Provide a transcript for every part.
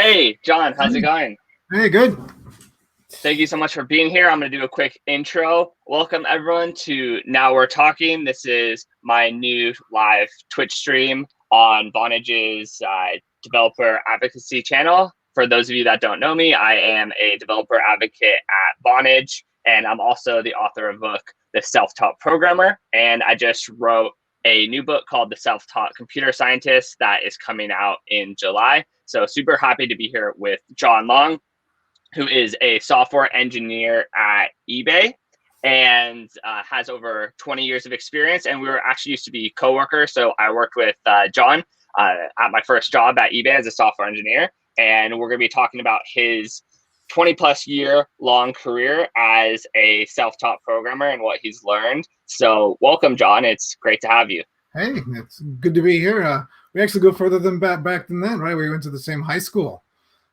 Hey, John, how's it going? Hey, good. Thank you so much for being here. I'm going to do a quick intro. Welcome, everyone, to Now We're Talking. This is my new live Twitch stream on Vonage's developer advocacy channel. For those of you that don't know me, I am a developer advocate at Vonage, and I'm also the author of the book, The Self-Taught Programmer. And I just wrote a new book called The Self-Taught Computer Scientist that is coming out in July. So super happy to be here with John Long, who is a software engineer at eBay and has over 20 years of experience. And we were actually used to be coworkers. So I worked with John at my first job at eBay as a software engineer. And we're going to be talking about his 20 plus year long career as a self-taught programmer and what he's learned. So welcome, John. It's great to have you. Hey, it's good to be here. We actually go further than back than that, right? We went to the same high school.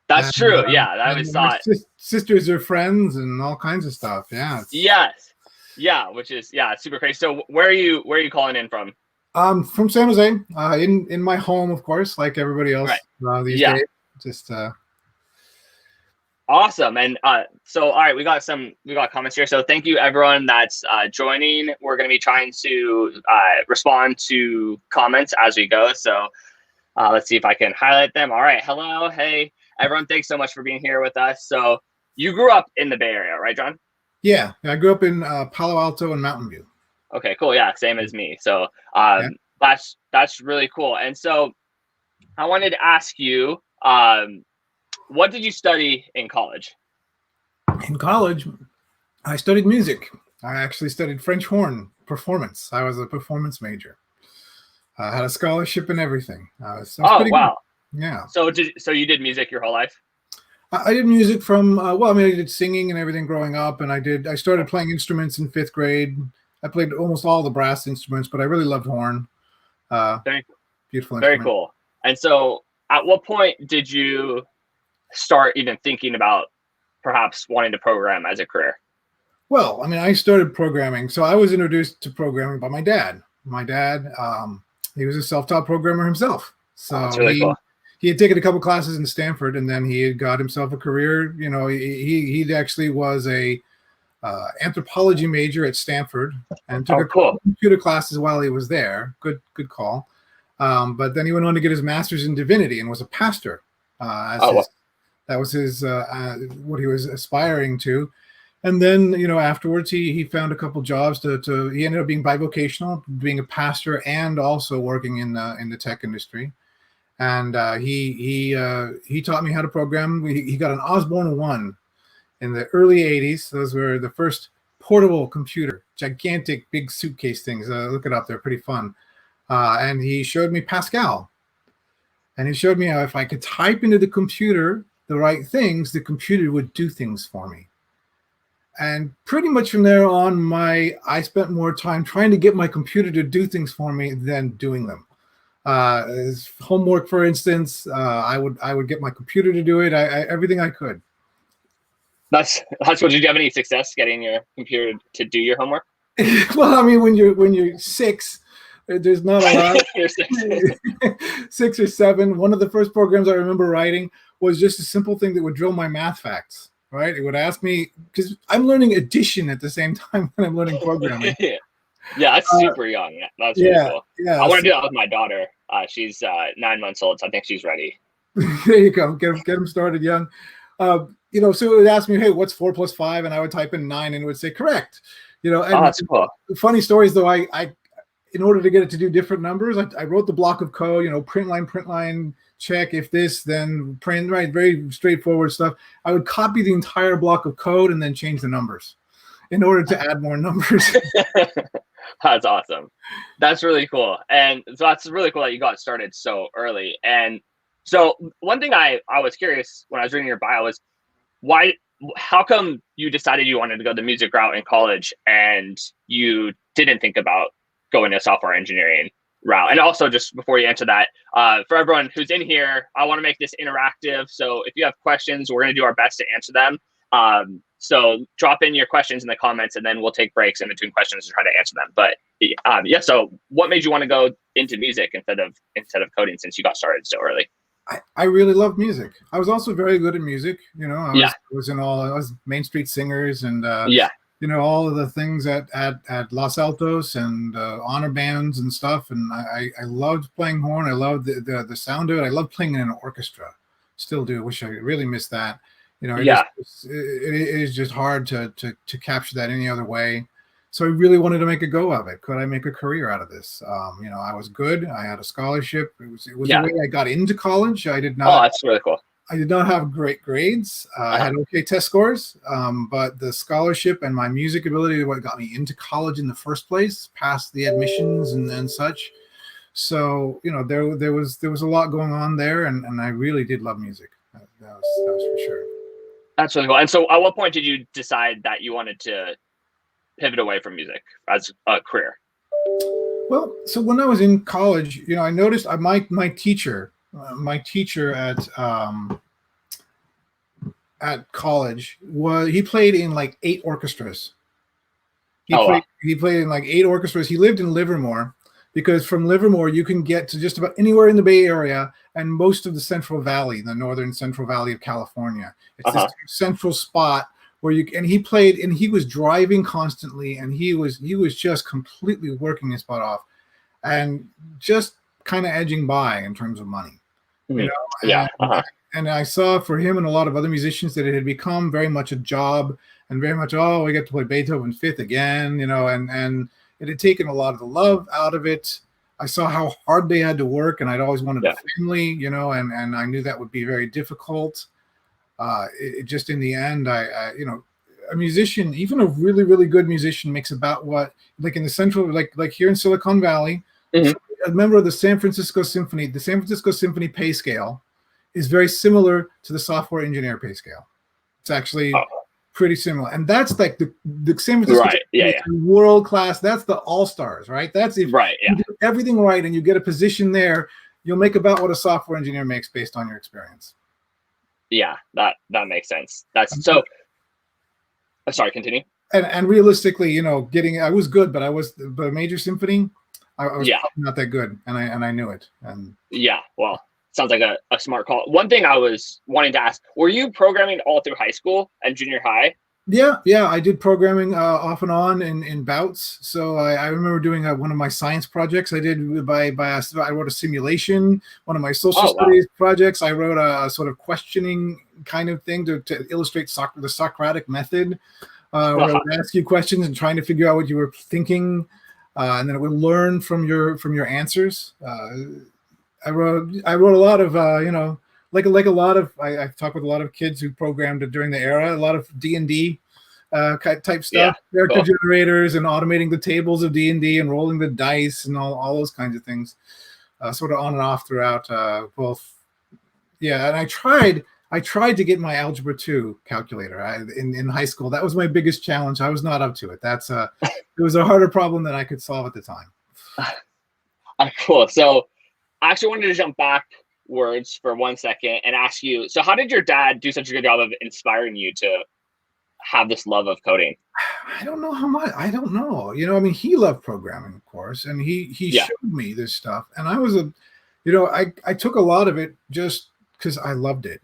That's true. Yeah, I always thought sisters are friends and all kinds of stuff. Yeah. Yes. Yeah, which is super crazy. So where are you calling in from? From San Jose, in my home, of course, like everybody else these days. Just awesome. And so all right, we got comments here. So thank you everyone that's joining. We're going to be trying to respond to comments as we go. So let's see if I can highlight them. All right. Hello. Hey, everyone. Thanks so much for being here with us. So you grew up in the Bay Area, right, John? Yeah, I grew up in Palo Alto and Mountain View. Okay, cool. Yeah, same as me. So that's really cool. And so I wanted to ask you, what did you study in college? In college, I studied music. I actually studied French horn performance. I was a performance major. I had a scholarship and everything. Oh, wow. Good. Yeah. So you did music your whole life? I did music from, I did singing and everything growing up. And I started playing instruments in 5th grade. I played almost all the brass instruments, but I really loved horn. Very beautiful. Very cool. And so at what point did you start even thinking about perhaps wanting to program as a career? Well, I started programming. So I was introduced to programming by my dad. My dad, he was a self-taught programmer himself. So that's really cool. He had taken a couple classes in Stanford, and then he had got himself a career. You know, he actually was a anthropology major at Stanford and took a couple computer classes while he was there. Good call. But then he went on to get his master's in divinity and was a pastor. That was his what he was aspiring to. And then, afterwards he found a couple jobs he ended up being bivocational, being a pastor and also working in the tech industry. And he taught me how to program. He got an Osborne 1 in the early 80s. Those were the first portable computer, gigantic, big suitcase things. Look it up. They're pretty fun. And he showed me Pascal. And he showed me how if I could type into the computer the right things, the computer would do things for me. And pretty much from there on, I spent more time trying to get my computer to do things for me than doing them. As homework, for instance, I would get my computer to do it. Everything I could. That's what. Did you have any success getting your computer to do your homework? Well, when you're 6, there's not a lot. You're 6. 6 or 7. One of the first programs I remember writing was just a simple thing that would drill my math facts. Right? It would ask me, because I'm learning addition at the same time when I'm learning programming. Yeah, that's super young. Yeah, that's really cool. Yeah, I want to do that with my daughter. She's 9 months old, so I think she's ready. There you go. Get them started young. So it would ask me, hey, what's 4 plus 5? And I would type in 9 and it would say correct. And that's cool. Funny stories, though, I in order to get it to do different numbers, I wrote the block of code, print line, check, if this, then print, right? Very straightforward stuff. I would copy the entire block of code and then change the numbers in order to add more numbers. That's awesome. That's really cool. And so that's really cool that you got started so early. And so one thing I was curious when I was reading your bio was how come you decided you wanted to go the music route in college and you didn't think about going to software engineering route? And also, just before you answer that, for everyone who's in here, I want to make this interactive. So if you have questions, we're going to do our best to answer them. So drop in your questions in the comments, and then we'll take breaks in between questions to try to answer them. But so what made you want to go into music instead of coding, since you got started so early? I really loved music. I was also very good at music. You know, Yeah. I was Main Street Singers and Yeah. you know, all of the things at Los Altos and honor bands and stuff. And I loved playing horn. I loved the sound of it. I loved playing in an orchestra. Still do. Wish I really missed that. You know, Yeah. it is just hard to capture that any other way. So I really wanted to make a go of it. Could I make a career out of this? You know, I was good. I had a scholarship. It was the Yeah. way I got into college. Oh, that's really cool. I did not have great grades. I had okay test scores, but the scholarship and my music ability what got me into college in the first place, past the admissions and such. So you know there was a lot going on there, and I really did love music. That was for sure. That's really cool. And so, at what point did you decide that you wanted to pivot away from music as a career? Well, so when I was in college, you know, I noticed my teacher at college he played in like 8 orchestras. Wow. He played in like 8 orchestras. He lived in Livermore because from Livermore you can get to just about anywhere in the Bay Area and most of the Central Valley, the northern Central Valley of California. It's this central spot where he played and he was driving constantly and he was just completely working his butt off and just kind of edging by in terms of money. You know? And I saw for him and a lot of other musicians that it had become very much a job and very much, oh, we get to play Beethoven Fifth again, you know, and it had taken a lot of the love out of it. I saw how hard they had to work, and I'd always wanted a family, you know, and I knew that would be very difficult. It just in the end, I you know, a musician, even a really, really good musician makes about what, like in the central, like here in Silicon Valley, a member of the San Francisco Symphony pay scale is very similar to the software engineer pay scale. It's actually pretty similar. And that's like the San Francisco world class. That's the all-stars, right? That's if you do everything right and you get a position there, you'll make about what a software engineer makes based on your experience. Yeah, that makes sense. That's so sorry, continue. And realistically, you know, I was good, but a major symphony, I was probably not that good, and I knew it. And well, sounds like a smart call. One thing I was wanting to ask, were you programming all through high school and junior high? Yeah, I did programming off and on in bouts. So I remember doing one of my science projects I did I wrote a simulation. One of my social studies projects, I wrote a sort of questioning kind of thing to illustrate the Socratic Method, where I would ask you questions and trying to figure out what you were thinking, and then it would learn from your answers. I wrote a lot of you know, like a lot of I've talked with a lot of kids who programmed during the era, a lot of D&D type stuff, character generators and automating the tables of D&D and rolling the dice and all those kinds of things, sort of on and off throughout both. Yeah, and I tried to get my Algebra 2 calculator in high school. That was my biggest challenge. I was not up to it. It was a harder problem than I could solve at the time. Cool. So I actually wanted to jump backwards for 1 second and ask you, so how did your dad do such a good job of inspiring you to have this love of coding? I don't know how much. I don't know. You know, I mean, he loved programming, of course, and he showed me this stuff. And I was I took a lot of it just because I loved it.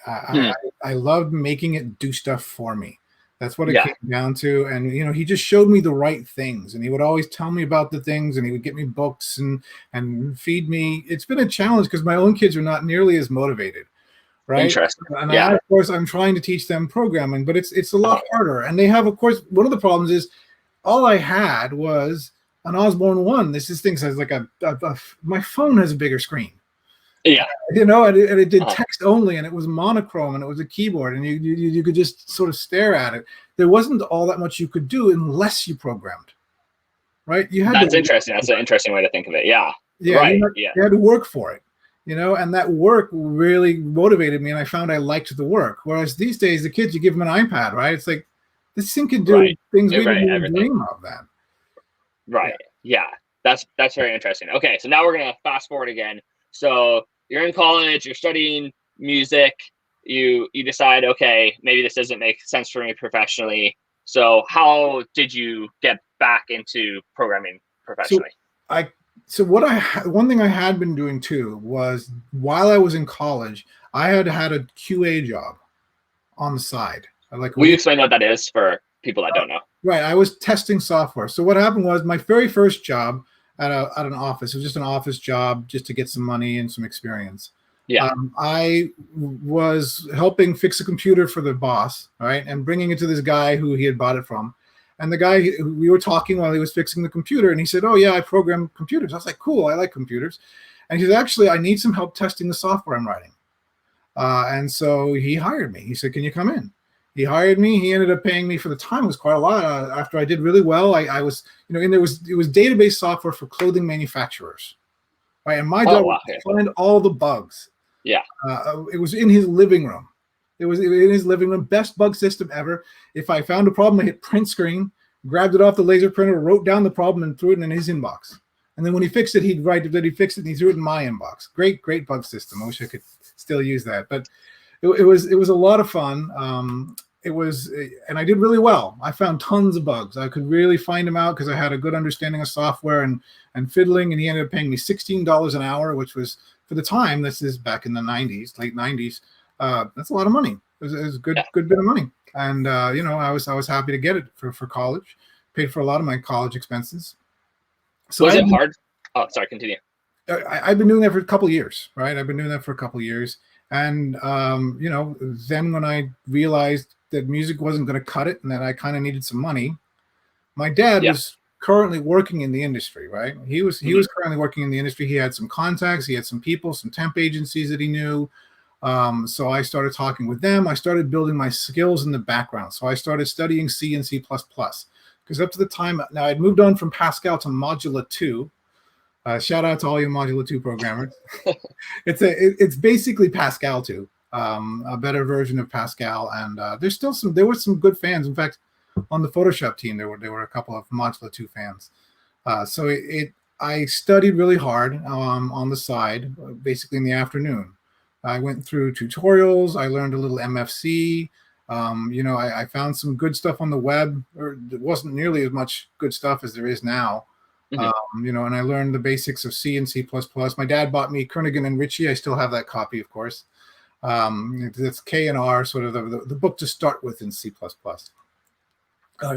I loved making it do stuff for me. That's what it came down to. And, you know, he just showed me the right things, and he would always tell me about the things, and he would get me books and feed me. It's been a challenge because my own kids are not nearly as motivated. Right. Interesting. And of course, I'm trying to teach them programming, but it's a lot harder. And they have, of course, one of the problems is all I had was an Osborne 1. This thing says like my phone has a bigger screen. Yeah. You know, and it did text only, and it was monochrome, and it was a keyboard, and you could just sort of stare at it. There wasn't all that much you could do unless you programmed. Right. That's interesting. That's an interesting way to think of it. Yeah. Yeah. Right. You had to work for it. You know, and that work really motivated me, and I found I liked the work. Whereas these days, the kids, you give them an iPad, right? It's like, this thing can do things we didn't even dream of then. Right. Yeah. That's very interesting. Okay, so now we're gonna fast forward again. So you're in college, you're studying music, you decide, okay, maybe this doesn't make sense for me professionally. So how did you get back into programming professionally? So So one thing I had been doing too was while I was in college, I had had a QA job on the side. Like a Will you week. explain what that is for people that don't know? Right. I was testing software. So what happened was my very first job at an office, it was just an office job just to get some money and some experience. Yeah. I was helping fix a computer for the boss, right, and bringing it to this guy who he had bought it from. And the guy, we were talking while he was fixing the computer, and he said, "Oh yeah, I program computers." I was like, "Cool, I like computers." And he said, "Actually, I need some help testing the software I'm writing." And so he hired me. He said, "Can you come in?" He hired me. He ended up paying me for the time. It was quite a lot. After I did really well, I was, and it was database software for clothing manufacturers, right? And my job was to find all the bugs. Yeah. It was in his living room. It was in his living room. Best bug system ever. If I found a problem, I hit print screen, grabbed it off the laser printer, wrote down the problem, and threw it in his inbox. And then when he fixed it, he'd write that he fixed it, and he threw it in my inbox. Great bug system. I wish I could still use that, but it was a lot of fun. And I did really well. I found tons of bugs. I could really find them out because I had a good understanding of software and fiddling. And he ended up paying me $16 an hour, which was, for the time, this is back in the 90s, late 90s. That's a lot of money. It was a good bit of money. And I was happy to get it for college. Paid for a lot of my college expenses. So was it hard? Oh, sorry. Continue. I've been doing that for a couple of years, right? I've been doing that for a couple of years. And, then when I realized that music wasn't going to cut it and that I kind of needed some money, my dad was currently working in the industry, right? He was currently working in the industry. He had some contacts. He had some people, some temp agencies that he knew. So I started talking with them. I started building my skills in the background. So I started studying C and C++. Because up to the time, now I'd moved on from Pascal to Modula 2. Shout out to all you Modula 2 programmers. It's basically Pascal 2, a better version of Pascal, and there were some good fans. In fact, on the Photoshop team, there were a couple of Modula 2 fans. So I studied really hard on the side, basically in the afternoon. I went through tutorials. I learned a little MFC. I found some good stuff on the web. There wasn't nearly as much good stuff as there is now. And I learned the basics of C and C++. My dad bought me Kernighan and Ritchie. I still have that copy, of course. It's K and R, sort of the book to start with in C++.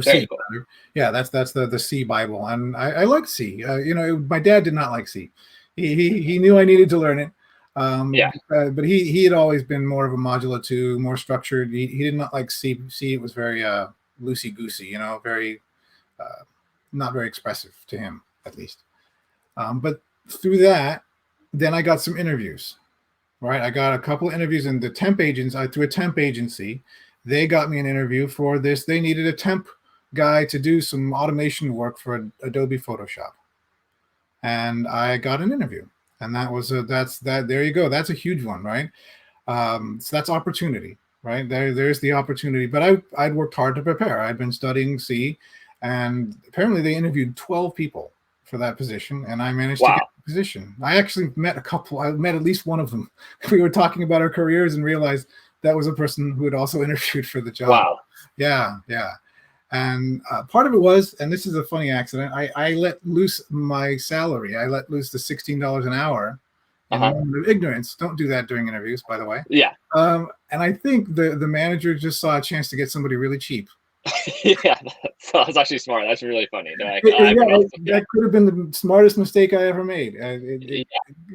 C, cool. Yeah, that's the C Bible, and I like C. My dad did not like C. He knew I needed to learn it. But he had always been more of a Modula 2, more structured. He did not like C. C was very loosey goosey, very not very expressive to him, at least. But through that, then I got some interviews, right? I got a couple of interviews in the temp agents. Through a temp agency, they got me an interview for this. They needed a temp guy to do some automation work for Adobe Photoshop, and I got an interview. And there you go. That's a huge one, right? So that's opportunity, right? There's the opportunity. But I'd worked hard to prepare. I'd been studying C. And apparently they interviewed 12 people for that position, and I managed to get the position. I actually met a couple. I met at least one of them. We were talking about our careers and realized that was a person who had also interviewed for the job. Wow. Yeah. And part of it was, and this is a funny accident, I let loose my salary. I let loose the $16 an hour in a moment of ignorance. Don't do that during interviews, by the way. Yeah. And I think the manager just saw a chance to get somebody really cheap. Yeah, that's actually smart. That's really funny. That could have been the smartest mistake I ever made. It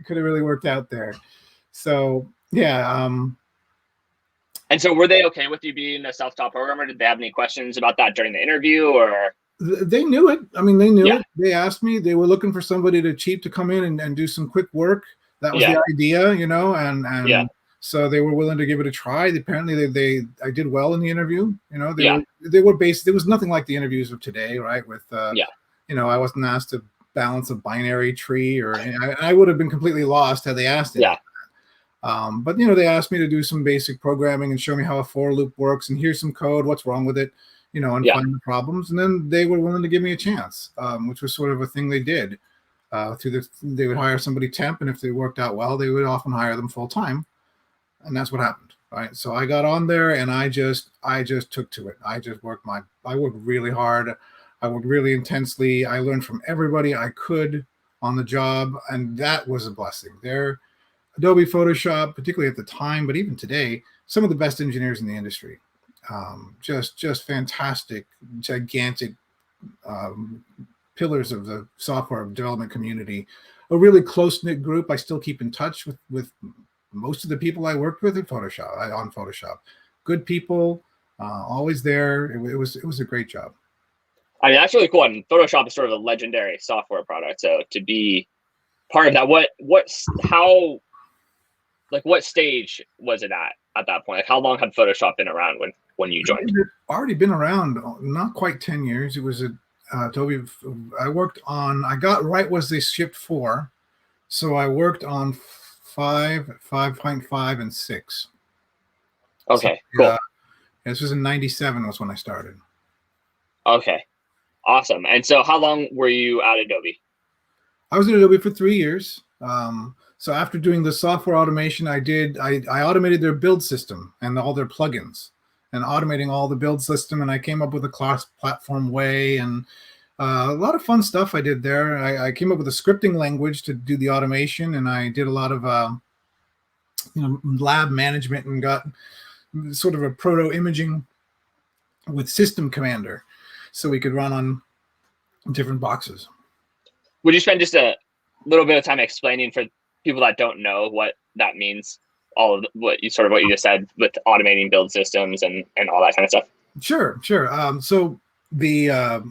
could have really worked out there. So yeah. And so, were they okay with you being a self-taught programmer? Did they have any questions about that during the interview, or? They knew it. I mean, they knew it. They asked me. They were looking for somebody to come in and do some quick work. That was the idea, and so they were willing to give it a try. Apparently, I did well in the interview. They were based. There was nothing like the interviews of today, right? With I wasn't asked to balance a binary tree, or I would have been completely lost had they asked it. Yeah. But they asked me to do some basic programming and show me how a for loop works, and here's some code. What's wrong with it? And find the problems. And then they were willing to give me a chance, which was sort of a thing they did. They would hire somebody temp, and if they worked out well, they would often hire them full time. And that's what happened, right? So I got on there, and I just took to it. I worked really hard. I worked really intensely. I learned from everybody I could. on the job, and that was a blessing. Their Adobe Photoshop, particularly at the time, but even today, some of the best engineers in the industry. Just fantastic, gigantic pillars of the software development community. A really close-knit group. I still keep in touch with most of the people I worked with in Photoshop, on Photoshop. Good people, always there. It was a great job. I mean, that's really cool. And Photoshop is sort of a legendary software product. So to be part of that, what stage was it at that point? Like, how long had Photoshop been around when you joined? It had already been around, not quite 10 years. It was a Adobe. I got right was they shipped 4. So I worked on 5.5, and 6. Okay, so, cool. This was in 97 was when I started. Okay, awesome. And so how long were you at Adobe? I was at Adobe for 3 years. So after doing the software automation, I automated their build system and all their plugins and automating all the build system. And I came up with a cross-platform way and a lot of fun stuff I did there. I came up with a scripting language to do the automation, and I did a lot of lab management and got sort of a proto imaging with System Commander, so we could run on different boxes. Would you spend just a little bit of time explaining for people that don't know what that means? All of what you just said with automating build systems and all that kind of stuff. Sure. So the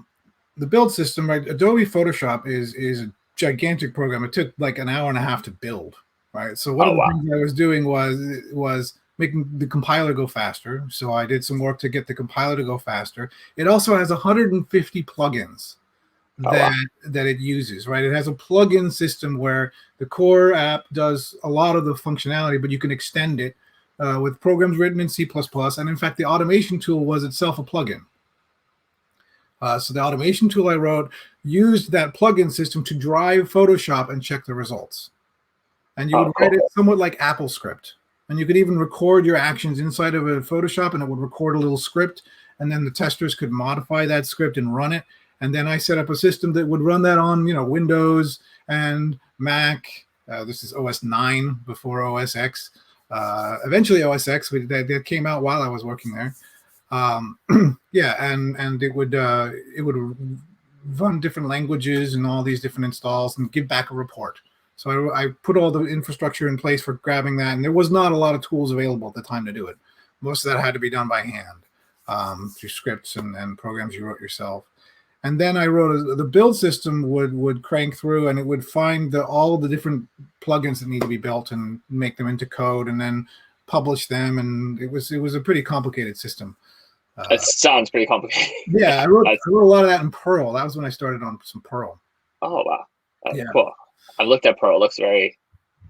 build system, right? Adobe Photoshop is a gigantic program. It took like an hour and a half to build, right? So one of the things I was doing was making the compiler go faster. So I did some work to get the compiler to go faster. It also has 150 plugins that it uses, right? It has a plugin system where the core app does a lot of the functionality, but you can extend it with programs written in C++. And in fact, the automation tool was itself a plugin. So the automation tool I wrote used that plugin system to drive Photoshop and check the results. And you would write it somewhat like AppleScript. And you could even record your actions inside of a Photoshop, and it would record a little script. And then the testers could modify that script and run it. And then I set up a system that would run that on, Windows and Mac. This is OS 9 before OS X. Eventually OS X, that came out while I was working there. And it would run different languages and all these different installs and give back a report. So I put all the infrastructure in place for grabbing that, and there was not a lot of tools available at the time to do it. Most of that had to be done by hand through scripts and programs you wrote yourself. And then I wrote the build system would crank through, and it would find all the different plugins that need to be built and make them into code and then publish them. And it was a pretty complicated system. It sounds pretty complicated. Yeah, I wrote a lot of that in Perl. That was when I started on some Perl. Oh, wow. That's cool. I've looked at Perl. It looks very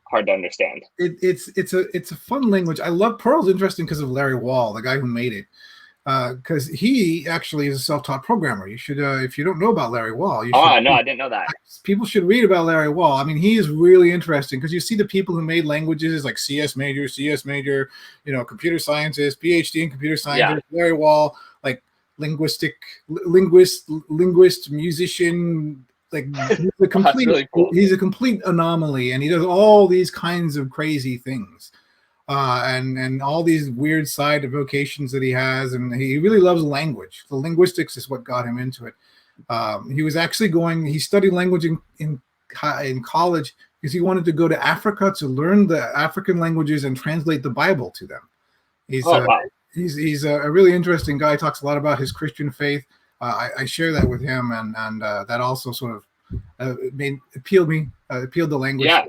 hard to understand. It's a fun language. I love Perl's interesting because of Larry Wall, the guy who made it. Because he actually is a self-taught programmer. You should, if you don't know about Larry Wall, no, I didn't know that. People should read about Larry Wall. I mean, he is really interesting because you see the people who made languages like CS major, computer scientist, PhD in computer science. Yeah. Larry Wall, like linguist, musician. Like he's a complete anomaly, and he does all these kinds of crazy things. And all these weird side vocations that he has, and he really loves language. The linguistics is what got him into it. He was actually he studied language in college because he wanted to go to Africa to learn the African languages and translate the Bible to them. He's a really interesting guy. He talks a lot about his Christian faith. I share that with him, and that also sort of appealed the language. Yeah.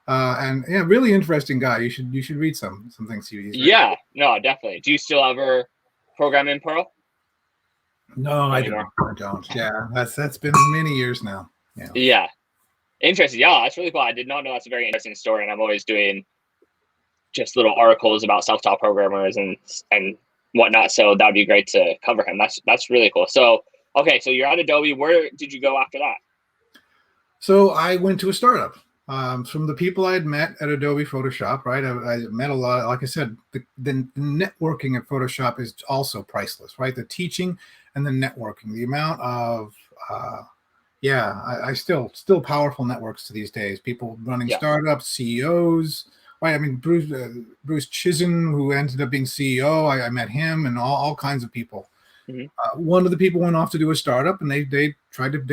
Really interesting guy. You should read some things he's written. No, definitely. Do you still ever program in Perl? No, I don't. Yeah, that's been many years now. Yeah. Interesting. Yeah, that's really cool. I did not know. That's a very interesting story, and I'm always doing just little articles about self-taught programmers and whatnot. So that'd be great to cover him. That's really cool. So so you're at Adobe. Where did you go after that? So I went to a startup. From the people I had met at Adobe Photoshop, right? I met a lot. Like I said, the networking at Photoshop is also priceless, right? The teaching and the networking, the amount of Yeah, I still powerful networks to these days. People running Yeah. startups, CEOs. Right, I mean Bruce Chisholm, who ended up being CEO. I met him, and all kinds of people. Hmm. One of the people went off to do a startup, and they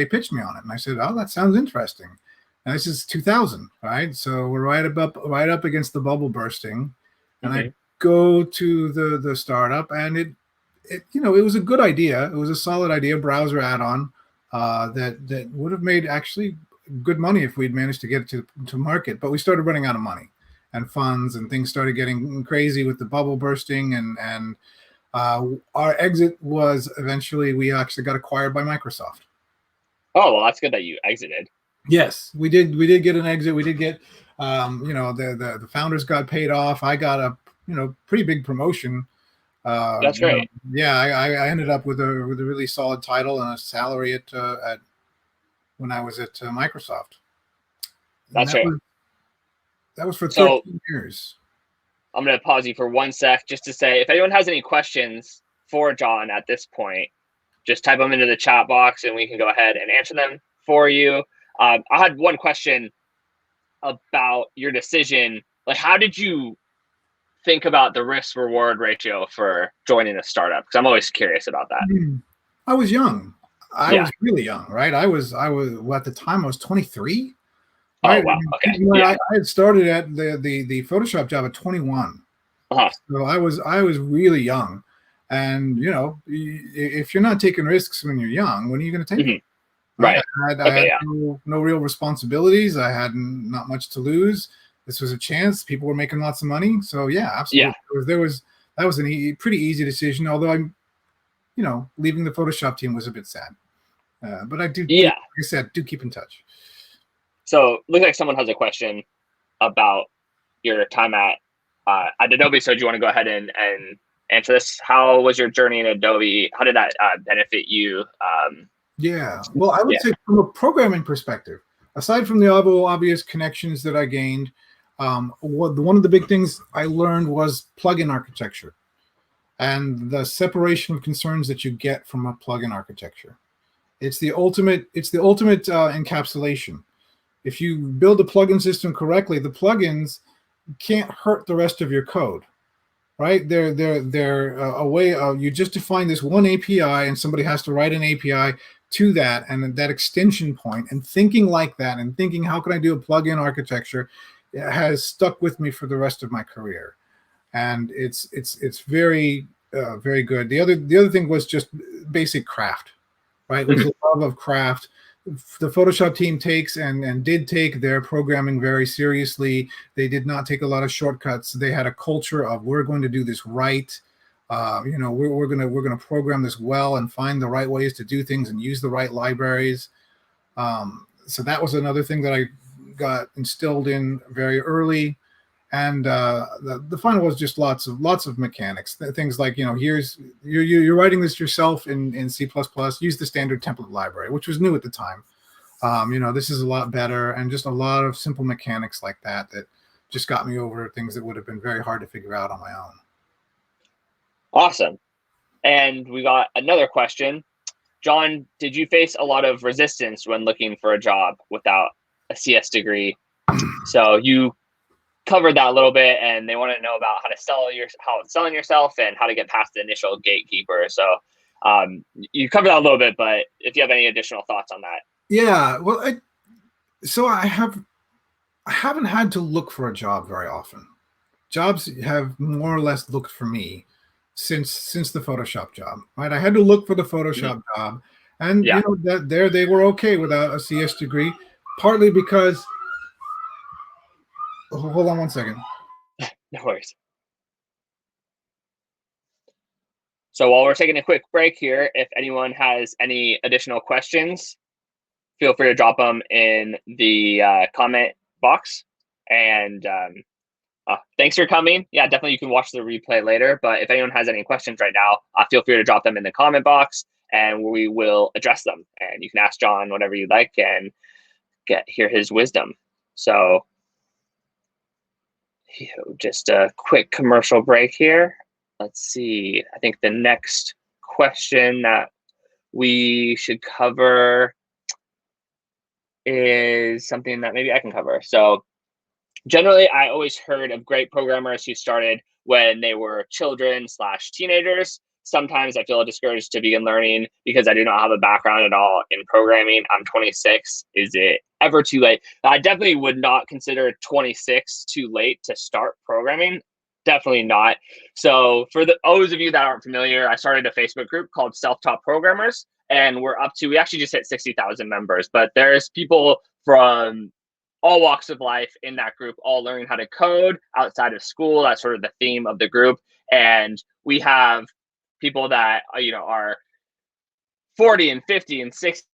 pitched me on it, and I said, "Oh, that sounds interesting." And this is 2000, right? So we're right up against the bubble bursting, and Hmm. I go to the startup, and it it was a good idea. It was a solid idea, browser add-on that would have made actually good money if we'd managed to get it to market. But we started running out of money and funds, and things started getting crazy with the bubble bursting, and our exit was eventually we actually got acquired by Microsoft. Oh, well, that's good that you exited. Yes, we did. We did get an exit. We did get, the founders got paid off. I got a pretty big promotion. That's great. Yeah, I ended up with a really solid title and a salary at when I was at Microsoft, and That's great. that was for So 13 years. I'm going to pause you for 1 sec just to say, if anyone has any questions for John at this point, just type them into the chat box and we can go ahead and answer them for you. I had one question about your decision. Like, how did you think about the risk reward ratio for joining a startup? Because I'm always curious about that. I was young. I Yeah. was really young, right? I was well, at the time I was 23. Oh, Right. wow. Okay. I Yeah. had started at the Photoshop job at 21. Uh-huh. So I was really young. And if you're not taking risks when you're young, when are you going to take them? Mm-hmm. Right. I Okay. had Yeah. no real responsibilities. I had not much to lose. This was a chance. People were making lots of money. So yeah, absolutely. Yeah. That was a pretty easy decision. Although I'm, leaving the Photoshop team was a bit sad. But I Yeah. like I said, do keep in touch. So looks like someone has a question about your time at Adobe. So do you want to go ahead and answer this? How was your journey in Adobe? How did that benefit you? Yeah. Well, I would say from a programming perspective, aside from the obvious connections that I gained, one of the big things I learned was plugin architecture and the separation of concerns that you get from a plugin architecture. It's the ultimate encapsulation. If you build a plugin system correctly, the plugins can't hurt the rest of your code, right? They're a way of, you just define this one API and somebody has to write an API to that and that extension point, and thinking like that and thinking how can I do a plugin architecture has stuck with me for the rest of my career, and it's very very good. The other thing was just basic craft, right? It was a love of craft. The Photoshop team takes and did take their programming very seriously. They did not take a lot of shortcuts. They had a culture of we're going to do this right. We're gonna program this well and find the right ways to do things and use the right libraries. So that was another thing that I got instilled in very early. And the final was just lots of mechanics, things like here's you're writing this yourself in C++. Use the standard template library, which was new at the time. This is a lot better, and just a lot of simple mechanics like that just got me over things that would have been very hard to figure out on my own. Awesome. And we got another question. John, did you face a lot of resistance when looking for a job without a CS degree? So you covered that a little bit, and they want to know about how selling yourself and how to get past the initial gatekeeper. So you covered that a little bit, but if you have any additional thoughts on that. Yeah, well, I haven't had to look for a job very often. Jobs have more or less looked for me since the Photoshop job, right? I had to look for the Photoshop job, and that they were okay without a CS degree, partly because. Hold on one second. No worries. So while we're taking a quick break here, if anyone has any additional questions, feel free to drop them in the comment box. And thanks for coming. Yeah, definitely you can watch the replay later. But if anyone has any questions right now, feel free to drop them in the comment box and we will address them. And you can ask John whatever you'd like and hear his wisdom. So just a quick commercial break here. Let's see. I think the next question that we should cover is something that maybe I can cover. So generally, I always heard of great programmers who started when they were children/teenagers. Sometimes I feel discouraged to begin learning because I do not have a background at all in programming. I'm 26. Is it ever too late? I definitely would not consider 26 too late to start programming. Definitely not. So for those of you that aren't familiar, I started a Facebook group called Self-Taught Programmers, and we actually just hit 60,000 members, but there's people from all walks of life in that group, all learning how to code outside of school. That's sort of the theme of the group. And we have people that, are 40 and 50 and 60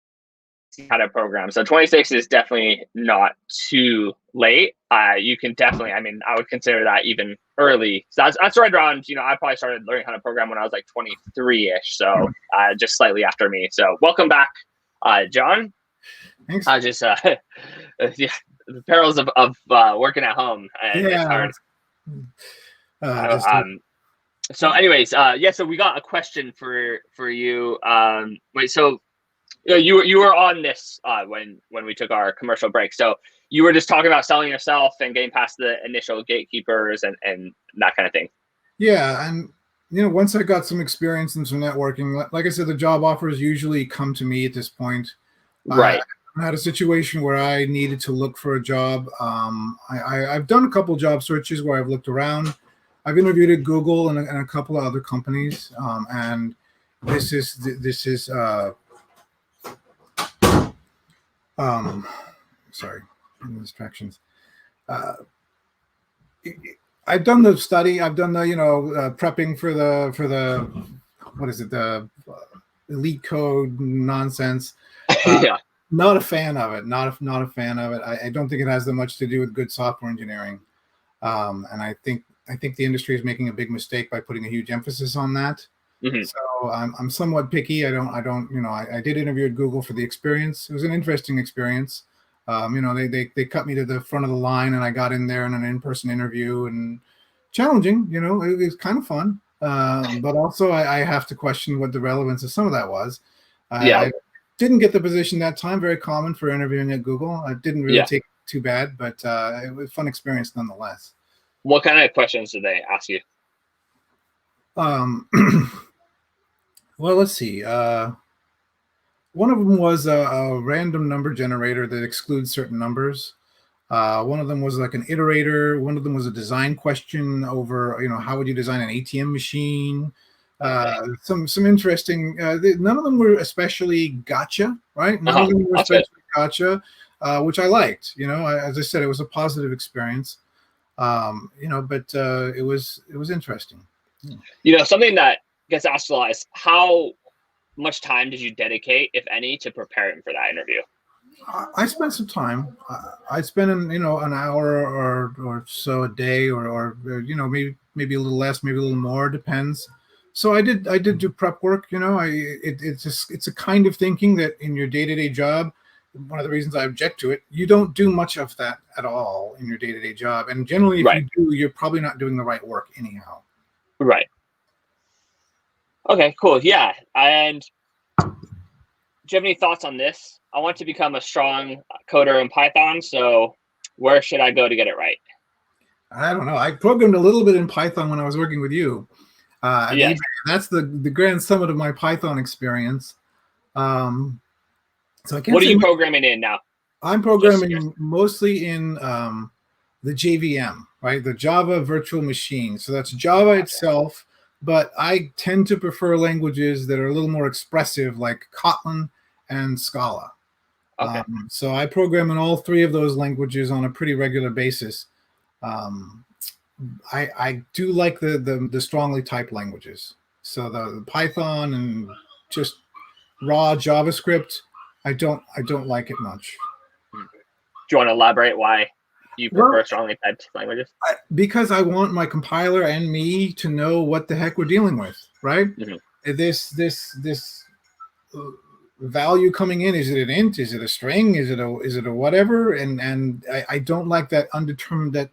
how to program. So 26 is definitely not too late. You can definitely, I would consider that even early. So that's right around, I probably started learning how to program when I was like 23-ish. So just slightly after me. So welcome back, John. Thanks. Yeah, the perils of working at home. And yeah. It's hard. So anyways, so we got a question for you. Wait, so you were on this when we took our commercial break. So you were just talking about selling yourself and getting past the initial gatekeepers and that kind of thing. Yeah, and once I got some experience and some networking, like I said, the job offers usually come to me at this point. Right. I had a situation where I needed to look for a job. I've done a couple job searches where I've looked around. I've interviewed at Google and a couple of other companies, and this is sorry, distractions. I've done the study. I've done the prepping for the what is it, the elite code nonsense. Yeah. Not a fan of it. Not a fan of it. I don't think it has that much to do with good software engineering. And I think the industry is making a big mistake by putting a huge emphasis on that. Mm-hmm. So I'm somewhat picky. I did interview at Google for the experience. It was an interesting experience. They cut me to the front of the line, and I got in there in an in-person interview, and challenging. It was kind of fun. But also I have to question what the relevance of some of that was. I didn't get the position that time. Very common for interviewing at Google. I didn't really take it too bad, but it was a fun experience nonetheless. What kind of questions did they ask you? Well, let's see. One of them was a random number generator that excludes certain numbers. One of them was like an iterator. One of them was a design question over, how would you design an ATM machine? Some interesting. None of them were especially gotcha, right? None of them were especially gotcha, which I liked. As I said, it was a positive experience. But it was interesting. Something that gets asked a lot is how much time did you dedicate, if any, to preparing for that interview? I spent some time. I spent an hour or so a day, or maybe a little less, maybe a little more, depends. So I did do prep work. It's a kind of thinking that in your day-to-day job, one of the reasons I object to it, you don't do much of that at all in your day-to-day job, and generally, if you do, you're probably not doing the right work anyhow. Right. Okay, cool. Yeah. And do you have any thoughts on this? I want to become a strong coder in Python. So where should I go to get it right? I don't know. I programmed a little bit in Python when I was working with you. Yes. That's the grand summit of my Python experience. So I can't. What are you programming in now? I'm programming mostly in the JVM, right? The Java Virtual Machine. So that's Java itself. But I tend to prefer languages that are a little more expressive, like Kotlin and Scala. Okay. So I program in all three of those languages on a pretty regular basis. I do like the strongly typed languages. So the Python and just raw JavaScript, I don't like it much. Do you want to elaborate why you prefer strongly typed languages? Because I want my compiler and me to know what the heck we're dealing with, right? Mm-hmm. This value coming in, is it an int? Is it a string? Is it a whatever? And I don't like that undetermined. That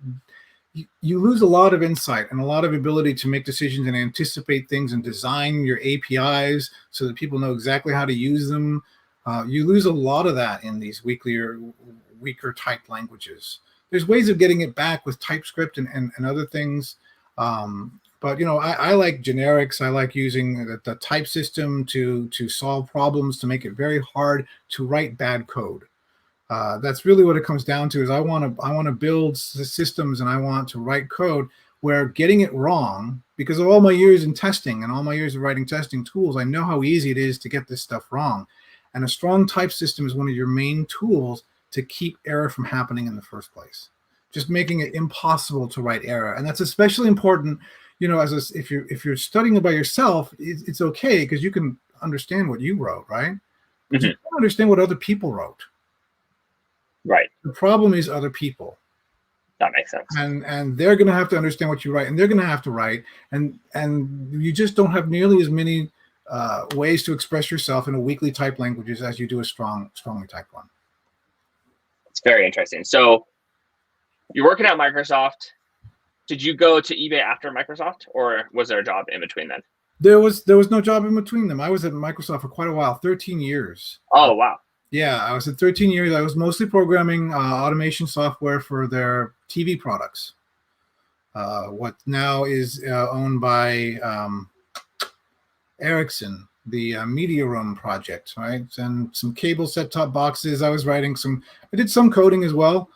you lose a lot of insight and a lot of ability to make decisions and anticipate things and design your APIs so that people know exactly how to use them. You lose a lot of that in these weaker typed languages. There's ways of getting it back with TypeScript and other things. But I like generics. I like using the type system to solve problems, to make it very hard to write bad code. That's really what it comes down to. Is I want to build systems, and I want to write code where getting it wrong, because of all my years in testing and all my years of writing testing tools, I know how easy it is to get this stuff wrong. And a strong type system is one of your main tools to keep error from happening in the first place. Just making it impossible to write error, and that's especially important. If you're studying it by yourself, it's okay because you can understand what you wrote, right? But you don't understand what other people wrote. Right. The problem is other people. That makes sense. And they're going to have to understand what you write, and they're going to have to write, and you just don't have nearly as many ways to express yourself in a weakly typed languages as you do a strongly typed one. It's very interesting. So you're working at Microsoft. Did you go to eBay after Microsoft, or was there a job in between then? There was no job in between them. I was at Microsoft for quite a while, 13 years. Oh, wow. Yeah, I was at 13 years. I was mostly programming automation software for their TV products. What now is owned by Ericsson, the Media Room project, right? And some cable set-top boxes. I did some coding as well,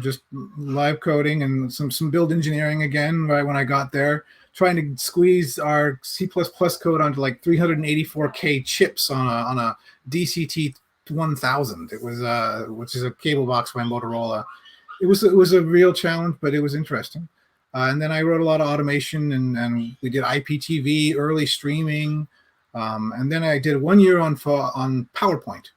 just live coding and some build engineering again, right when I got there, trying to squeeze our C++ code onto like 384K chips on a DCT 1000. It was which is a cable box by Motorola. It was a real challenge, but it was interesting. And then I wrote a lot of automation, and we did IPTV, early streaming, and then I did 1 year on PowerPoint,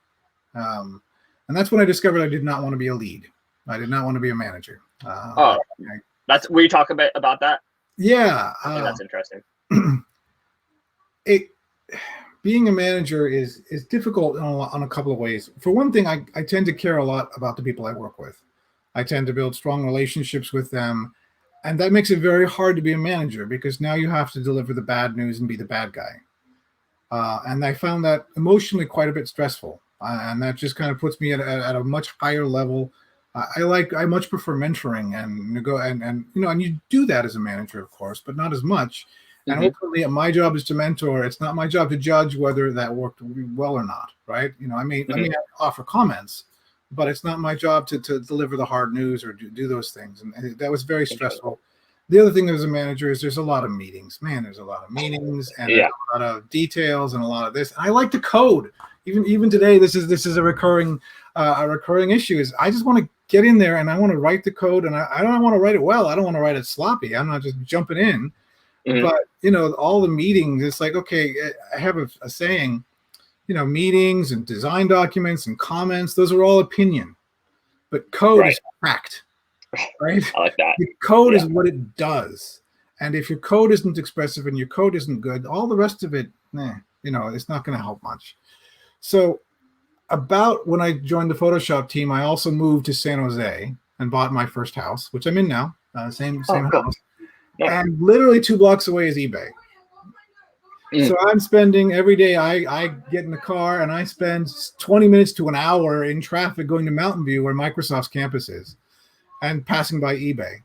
and that's when I discovered I did not want to be a lead. I did not want to be a manager. Will you talk a bit about that? Yeah, I think that's interesting. Being a manager is difficult on a couple of ways. For one thing, I tend to care a lot about the people I work with. I tend to build strong relationships with them, and that makes it very hard to be a manager because now you have to deliver the bad news and be the bad guy. And I found that emotionally quite a bit stressful, and that just kind of puts me at a much higher level. I much prefer mentoring and you do that as a manager, of course, but not as much. And ultimately, my job is to mentor. It's not my job to judge whether that worked well or not, right? I may offer comments, but it's not my job to deliver the hard news or do those things. And that was very stressful. The other thing as a manager is there's a lot of meetings. Man, there's a lot of meetings and a lot of details and a lot of this. I like to code. Even today, this is a recurring issue. Is I just want to get in there and I want to write the code, and I don't want to write it well. I don't want to write it sloppy. I'm not just jumping in. But all the meetings, it's like, okay, I have a saying, meetings and design documents and comments, those are all opinion, but code is fact, right? I like that. The code is what it does, and if your code isn't expressive and your code isn't good, all the rest of it, it's not going to help much. So, about when I joined the Photoshop team, I also moved to San Jose and bought my first house, which I'm in now. Same cool. house. And literally 2 blocks away is eBay. So I'm spending every day, I get in the car and I spend 20 minutes to an hour in traffic going to Mountain View where Microsoft's campus is and passing by eBay.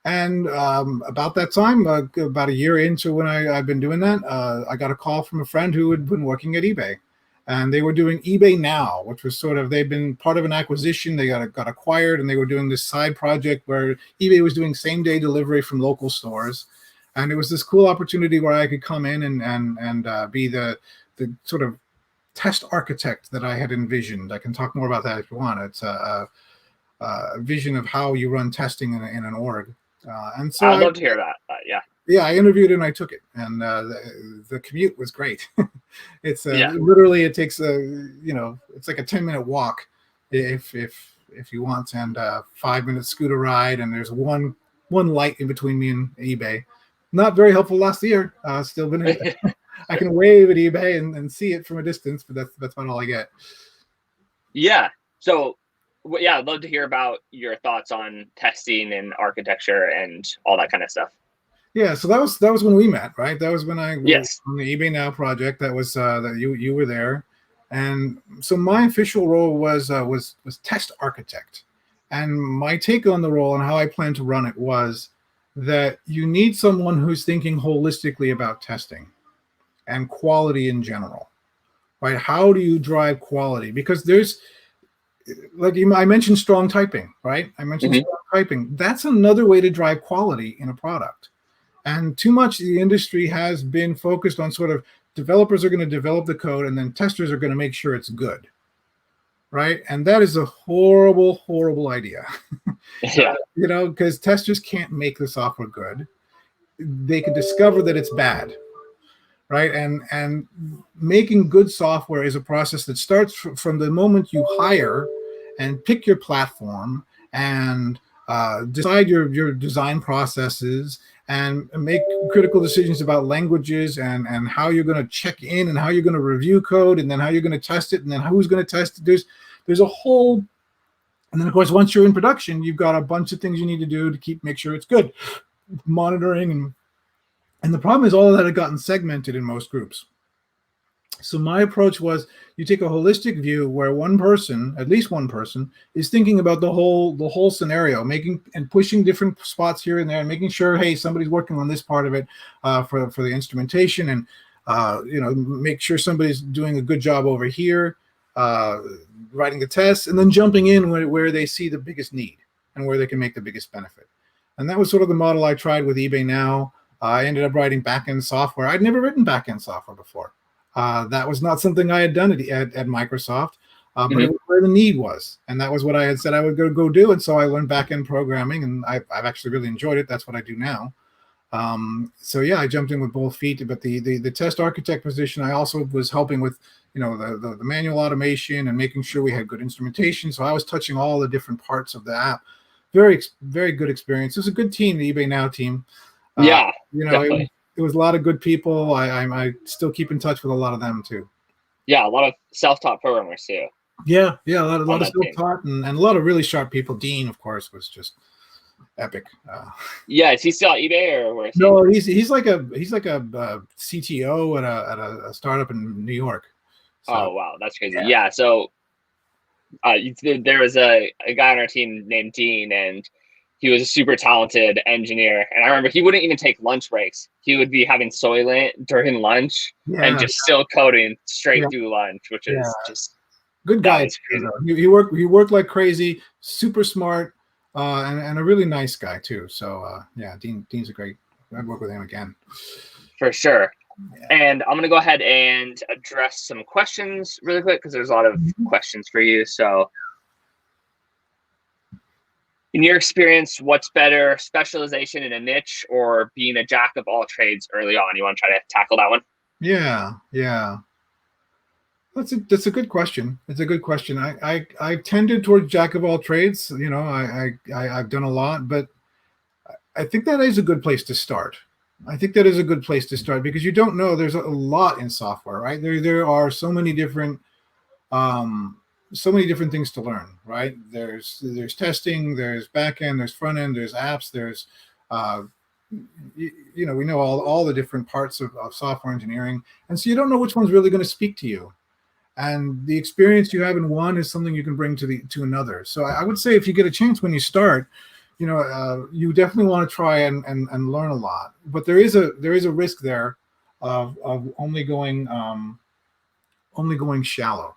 And about that time, about a year into when I've been doing that, I got a call from a friend who had been working at eBay. And they were doing eBay Now, which was they've been part of an acquisition. They got acquired, and they were doing this side project where eBay was doing same-day delivery from local stores. And it was this cool opportunity where I could come in and be the sort of test architect that I had envisioned. I can talk more about that if you want. It's a vision of how you run testing in an org. And so I'd love to hear that. Yeah. Yeah, I interviewed and I took it, and the commute was great. It's literally it takes it's like a 10-minute walk if you want, and 5-minute scooter ride, and there's one light in between me and eBay. Not very helpful last year. Still been I can wave at eBay and see it from a distance, but that's about all I get. Yeah. So I'd love to hear about your thoughts on testing and architecture and all that kind of stuff. Yeah, so that was when we met, right? That was when I was on the eBay Now project. That was that you were there, And so my official role was test architect. And my take on the role and how I plan to run it was that you need someone who's thinking holistically about testing and quality in general, right? How do you drive quality? Because there's, like I mentioned, strong typing, right? I mentioned strong typing. That's another way to drive quality in a product. And too much the industry has been focused on sort of developers are going to develop the code and then testers are going to make sure it's good, right? And that is a horrible, horrible idea. Yeah. Because testers can't make the software good. They can discover that it's bad, right? And making good software is a process that starts from the moment you hire and pick your platform and decide your design processes and make critical decisions about languages and how you're going to check in and how you're going to review code and then how you're going to test it and then who's going to test it. There's a whole, and then of course once you're in production, you've got a bunch of things you need to do to make sure it's good, monitoring and the problem is all of that had gotten segmented in most groups. So my approach was you take a holistic view where one person, at least one person, is thinking about the whole scenario, making and pushing different spots here and there, and making sure, hey, somebody's working on this part of it for the instrumentation, and make sure somebody's doing a good job over here, writing the tests, and then jumping in where they see the biggest need and where they can make the biggest benefit. And that was sort of the model I tried with eBay Now. I ended up writing backend software. I'd never written backend software before. That was not something I had done at Microsoft, but it was where the need was. And that was what I had said I would go do. And so I learned back-end programming, and I've actually really enjoyed it. That's what I do now. So yeah, I jumped in with both feet. But the test architect position, I also was helping with, the manual automation and making sure we had good instrumentation. So I was touching all the different parts of the app. Very, very good experience. It was a good team, the eBay Now team. Yeah, it was a lot of good people. I still keep in touch with a lot of them too. Yeah, a lot of self-taught programmers too. Yeah, a lot of self-taught and a lot of really sharp people. Dean, of course, was just epic. Yeah, is he still at eBay or where? No, he's like a CTO at a startup in New York. So, oh wow, that's crazy. Yeah, so there was a guy on our team named Dean, and he was a super talented engineer. And I remember he wouldn't even take lunch breaks. He would be having Soylent during lunch and just still coding straight through lunch, which is just good guy. He worked like crazy, super smart, and a really nice guy too. So Dean's a great. I'd work with him again. For sure. Yeah. And I'm gonna go ahead and address some questions really quick because there's a lot of questions for you. So in your experience, what's better, specialization in a niche or being a jack of all trades early on? You want to try to tackle that one? Yeah. That's a good question. It's a good question. I tended towards jack of all trades. I've done a lot, but I think that is a good place to start. Because you don't know, there's a lot in software, right? There are so many different things to learn, right? There's testing, there's backend, there's front end, there's apps, there's we know all the different parts of software engineering, and so you don't know which one's really going to speak to you. And the experience you have in one is something you can bring to another. So I would say if you get a chance when you start, you definitely want to try and learn a lot. But there is a risk there of only going shallow.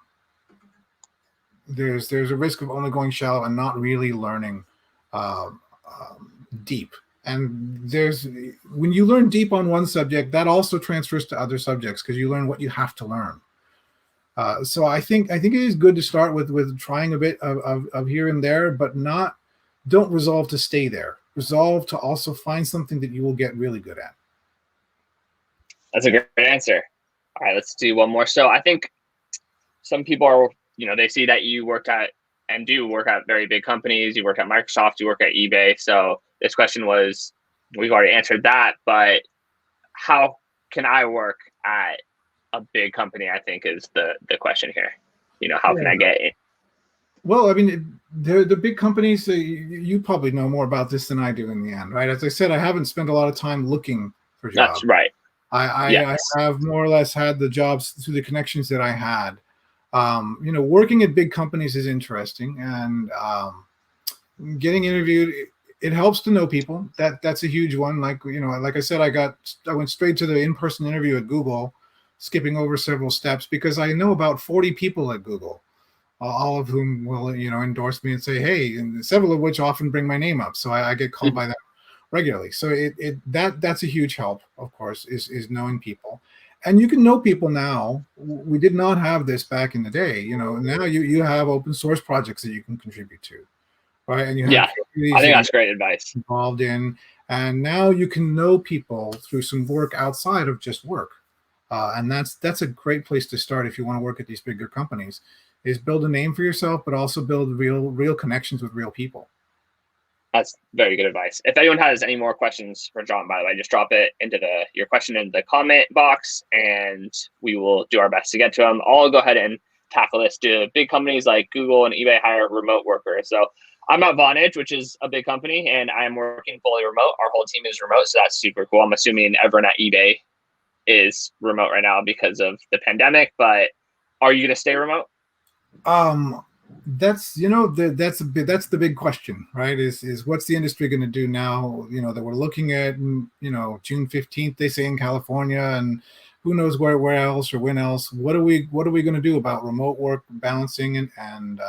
There's a risk of only going shallow and not really learning deep. And when you learn deep on one subject, that also transfers to other subjects because you learn what you have to learn. So I think it is good to start with trying a bit of here and there, but don't resolve to stay there. Resolve to also find something that you will get really good at. That's a great answer. All right, let's do one more. So I think some people are, they see that you work at and do work at very big companies. You work at Microsoft, you work at eBay. So this question was, we've already answered that, but how can I work at a big company, I think is the question here. How can I get in? Well, I mean, the big companies, you probably know more about this than I do in the end, right? As I said, I haven't spent a lot of time looking for jobs. That's right. I have more or less had the jobs through the connections that I had. Working at big companies is interesting, and getting interviewed, it helps to know people. That's a huge one. Like I said, I went straight to the in-person interview at Google, skipping over several steps because I know about 40 people at Google, all of whom will endorse me and say hey, and several of which often bring my name up. So I get called by them regularly. So that's a huge help, of course, is knowing people. And you can know people now. We did not have this back in the day. Now you have open source projects that you can contribute to, right? And you have I think that's great advice. Involved in, and now you can know people through some work outside of just work, and that's a great place to start if you want to work at these bigger companies. Is build a name for yourself, but also build real connections with real people. That's very good advice. If anyone has any more questions for John, by the way, just drop it into your question in the comment box, and we will do our best to get to them. I'll go ahead and tackle this. Do big companies like Google and eBay hire remote workers? So I'm at Vonage, which is a big company, and I'm working fully remote. Our whole team is remote, so that's super cool. I'm assuming everyone at eBay is remote right now because of the pandemic, but are you going to stay remote? That's the big question, right? Is what's the industry going to do now? That we're looking at, June 15th, they say in California, and who knows where else or when else. What are we going to do about remote work balancing and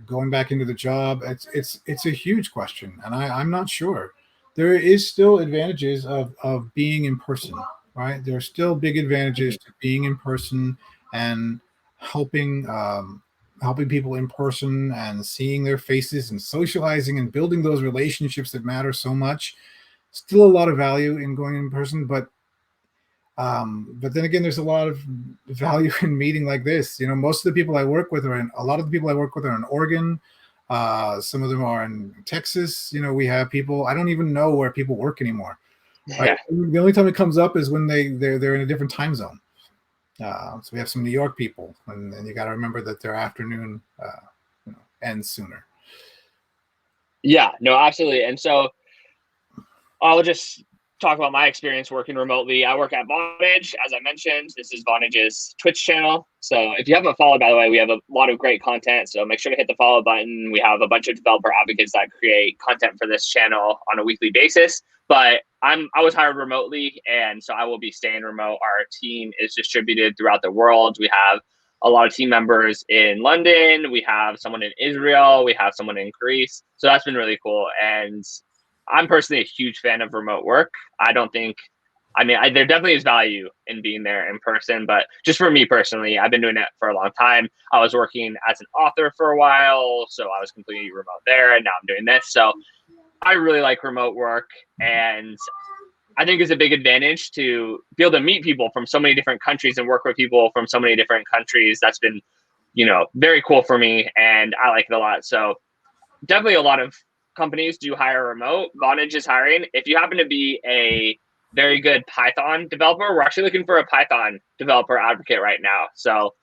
going back into the job? It's a huge question, and I'm not sure. There is still advantages of being in person, right? There are still big advantages to being in person and helping people in person and seeing their faces and socializing and building those relationships that matter so much. Still a lot of value in going in person, but then again, there's a lot of value in meeting like this. Most of the people I work with are in Oregon. Some of them are in Texas. We have people, I don't even know where people work anymore. Right? Yeah. The only time it comes up is when they're in a different time zone. So we have some New York people, and you got to remember that their afternoon ends sooner. Yeah, no, absolutely. And so I'll just talk about my experience working remotely. I work at Vonage, as I mentioned. This is Vonage's Twitch channel. So if you haven't followed, by the way, we have a lot of great content. So make sure to hit the follow button. We have a bunch of developer advocates that create content for this channel on a weekly basis. But I was hired remotely, and so I will be staying remote. Our team is distributed throughout the world. We have a lot of team members in London. We have someone in Israel. We have someone in Greece. So that's been really cool. And I'm personally a huge fan of remote work. There definitely is value in being there in person, but just for me personally, I've been doing it for a long time. I was working as an author for a while, so I was completely remote there, and now I'm doing this. So I really like remote work, and I think it's a big advantage to be able to meet people from so many different countries and work with people from so many different countries. That's been, very cool for me, and I like it a lot. So definitely a lot of companies do hire remote. Vonage is hiring. If you happen to be a very good Python developer, we're actually looking for a Python developer advocate right now. So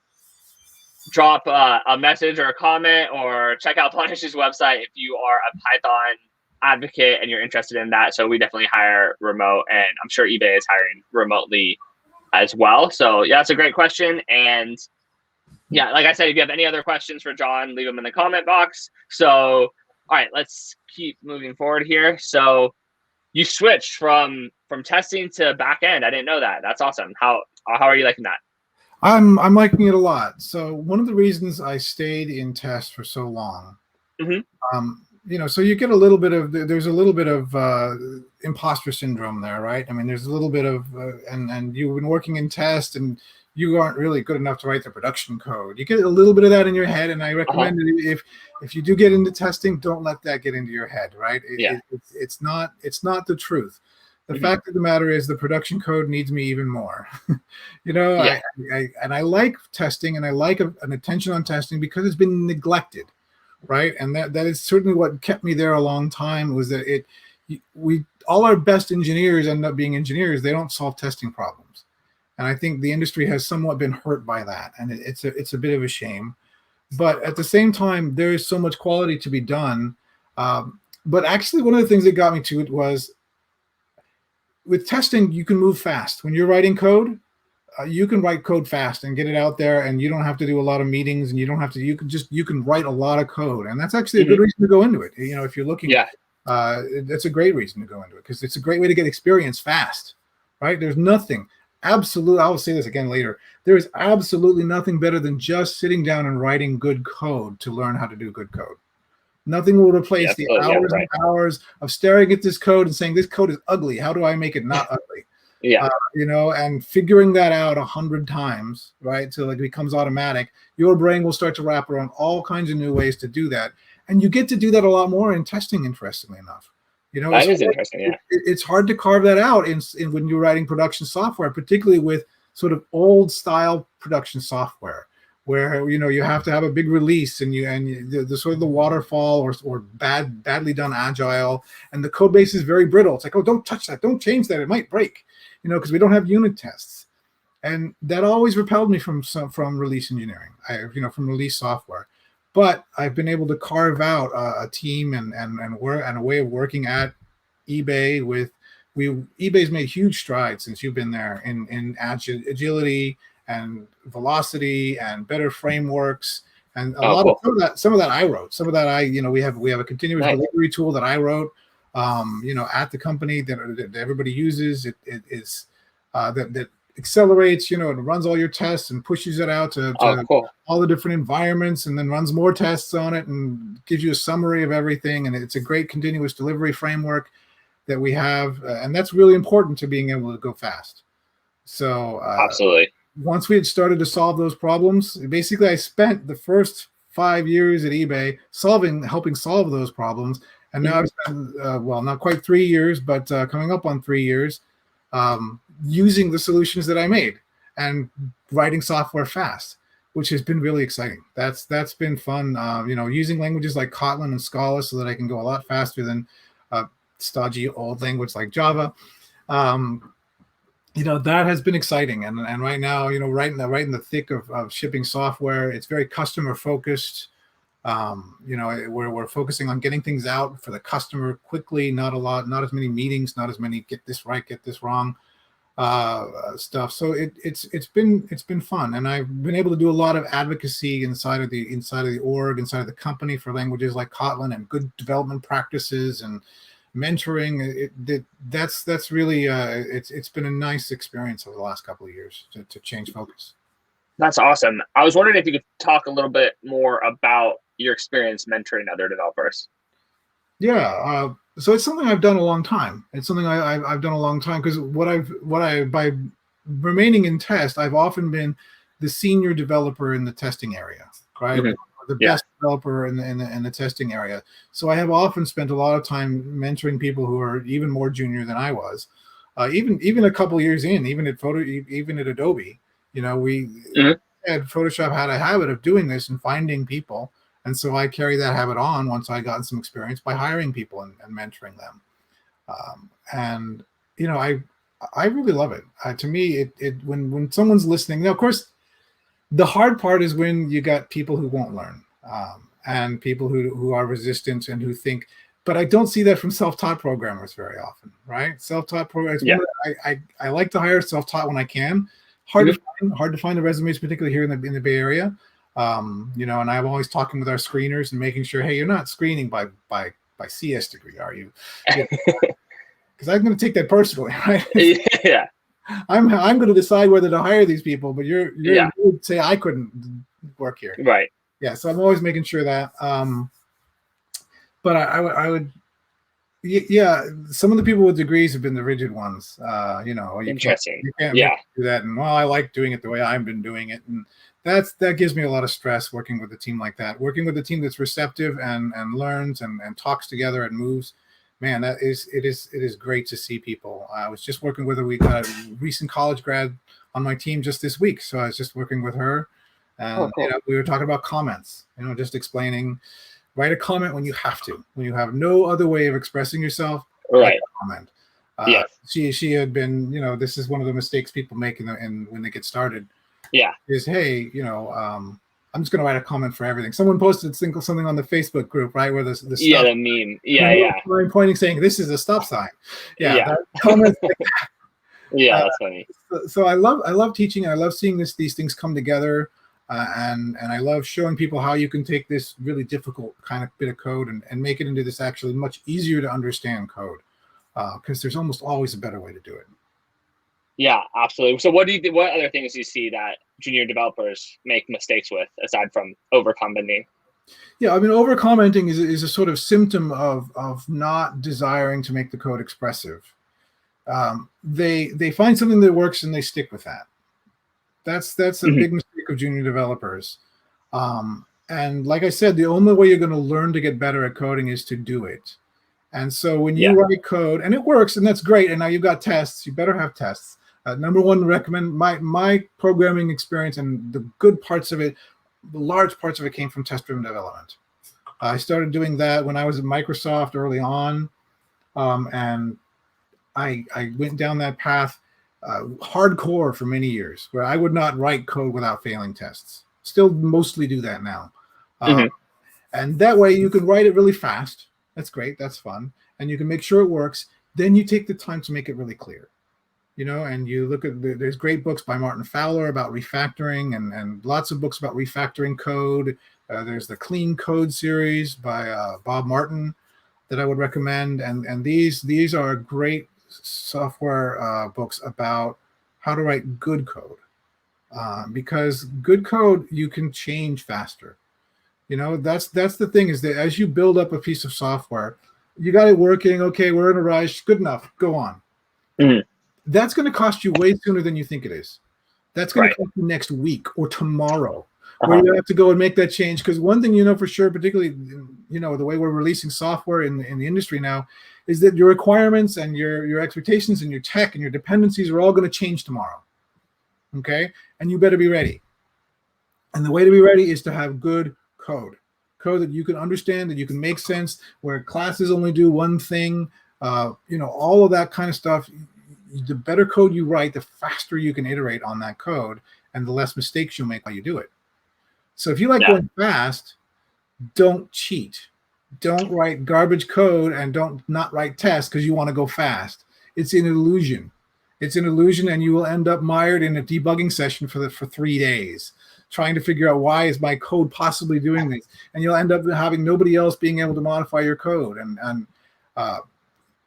drop a message or a comment, or check out Vonage's website if you are a Python advocate and you're interested in that. So we definitely hire remote, and I'm sure eBay is hiring remotely as well. So yeah, that's a great question. And yeah, like I said, if you have any other questions for John, leave them in the comment box. So all right, let's keep moving forward here. So you switched from testing to back end. I didn't know that. That's awesome. How are you liking that? I'm liking it a lot. So one of the reasons I stayed in test for so long, so you get there's a little bit of imposter syndrome there, right? I mean, there's a little bit of, and you've been working in test and you aren't really good enough to write the production code. You get a little bit of that in your head, and I recommend that if you do get into testing, don't let that get into your head, right? It's not the truth. The fact of the matter is the production code needs me even more. I like testing, and I like an attention on testing because it's been neglected, right? And that is certainly what kept me there a long time, was that all our best engineers end up being engineers. They don't solve testing problems. And I think the industry has somewhat been hurt by that, and it's a bit of a shame. But at the same time, there is so much quality to be done. But actually, one of the things that got me to it was, with testing, you can move fast. When you're writing code, you can write code fast and get it out there, and you don't have to do a lot of meetings, and you can write a lot of code, and that's actually a good reason to go into it. If you're looking, that's a great reason to go into it, because it's a great way to get experience fast, right? There's nothing absolute. I will say this again later. There is absolutely nothing better than just sitting down and writing good code to learn how to do good code. Nothing will replace the hours and hours of staring at this code and saying, this code is ugly. How do I make it not ugly? And figuring that out 100 times, right? So like it becomes automatic. Your brain will start to wrap around all kinds of new ways to do that. And you get to do that a lot more in testing, interestingly enough. That is interesting. It's hard to carve that out in when you're writing production software, particularly with sort of old style production software, where you have to have a big release, and the sort of the waterfall or badly done agile, and the code base is very brittle. It's like, oh, don't touch that, don't change that, it might break, because we don't have unit tests, and that always repelled me from release engineering, from release software. But I've been able to carve out a team and a way of working at eBay eBay's made huge strides since you've been there in agility and velocity and better frameworks, and some of that I wrote. Some of that we have a continuous delivery tool that I wrote, at the company that everybody uses. It is that accelerates, and runs all your tests and pushes it out to all the different environments, and then runs more tests on it and gives you a summary of everything. And it's a great continuous delivery framework that we have, and that's really important to being able to go fast. So absolutely. Once we had started to solve those problems, basically I spent the first 5 years at eBay helping solve those problems. And now I've spent, not quite 3 years, but coming up on 3 years, using the solutions that I made and writing software fast, which has been really exciting. That's been fun. Using languages like Kotlin and Scala so that I can go a lot faster than stodgy old language like Java. That has been exciting, and right now, right in the thick of shipping software, it's very customer focused. We're focusing on getting things out for the customer quickly, not as many meetings, not as many get this right, get this wrong stuff. So it's been fun, and I've been able to do a lot of advocacy inside of the org, inside of the company, for languages like Kotlin and good development practices and mentoring. That's really it's been a nice experience over the last couple of years to change focus. That's awesome. I was wondering if you could talk a little bit more about your experience mentoring other developers. Yeah, so it's something I've done a long time. It's something I've done a long time, because by remaining in test, I've often been the senior developer in the testing area, right? Mm-hmm. The best developer in the testing area. So I have often spent a lot of time mentoring people who are even more junior than I was. Even a couple of years in, even at Adobe, we had Photoshop had a habit of doing this and finding people, and so I carry that habit on once I got some experience by hiring people and mentoring them. I really love it. To me, when someone's listening, now of course, the hard part is when you got people who won't learn, and people who are resistant and who think. But I don't see that from self-taught programmers very often, right? Self-taught programmers. Yeah. I like to hire self-taught when I can. Hard to find the resumes, particularly here in the Bay Area. And I'm always talking with our screeners and making sure, hey, you're not screening by CS degree, are you? Because I'm going to take that personally, right? Yeah. I'm going to decide whether to hire these people, but you would say I couldn't work here, right? Yeah, so I'm always making sure that. But I would, some of the people with degrees have been the rigid ones. Interesting. You can't do that, and I like doing it the way I've been doing it, and that gives me a lot of stress working with a team like that. Working with a team that's receptive and learns and talks together and moves. Man, it is great to see people. I was just working with we got a recent college grad on my team just this week, so I was just working with her, and we were talking about comments. Just explaining, write a comment when you have to, when you have no other way of expressing yourself. Right. Comment. Yeah. She had been, this is one of the mistakes people make when they get started. Yeah. Is hey, I'm just going to write a comment for everything. Someone posted something on the Facebook group, right, where the stop, the meme, pointing saying this is a stop sign. Yeah. Comments like that. Yeah, that's funny. So I love teaching. I love seeing these things come together, and I love showing people how you can take this really difficult kind of bit of code and make it into this actually much easier to understand code, because there's almost always a better way to do it. Yeah, absolutely. So what other things do you see that junior developers make mistakes with aside from overcompending? Yeah, I mean, over-commenting is a sort of symptom of not desiring to make the code expressive. They find something that works and they stick with that. That's a big mistake of junior developers. And like I said, the only way you're going to learn to get better at coding is to do it. And so when you write code and it works, and that's great, and now you've got tests, you better have tests. Number one, recommend my programming experience, and the good parts of it, the large parts of it came from test-driven development. I started doing that when I was at Microsoft early on, and I went down that path hardcore for many years, where I would not write code without failing tests. Still mostly do that now. And that way you can write it really fast. That's great. That's fun. And you can make sure it works. Then you take the time to make it really clear. And you look at, there's great books by Martin Fowler about refactoring, and lots of books about refactoring code. There's the Clean Code series by Bob Martin that I would recommend. And these are great software books about how to write good code. Because good code, you can change faster. That's the thing, is that as you build up a piece of software, you got it working. Okay, we're in a rush. Good enough. Go on. That's going to cost you way sooner than you think it is. That's going to cost you next week or tomorrow, where you have to go and make that change. Because one thing for sure, particularly the way we're releasing software in the industry now, is that your requirements and your expectations and your tech and your dependencies are all going to change tomorrow. Okay, and you better be ready. And the way to be ready is to have good code that you can understand, that you can make sense, where classes only do one thing. All of that kind of stuff. The better code you write, the faster you can iterate on that code, and the less mistakes you'll make while you do it. So if you like going fast, don't cheat. Don't write garbage code and don't not write tests because you want to go fast. It's an illusion. It's an illusion, and you will end up mired in a debugging session for 3 days, trying to figure out why is my code possibly doing this, and you'll end up having nobody else being able to modify your code, and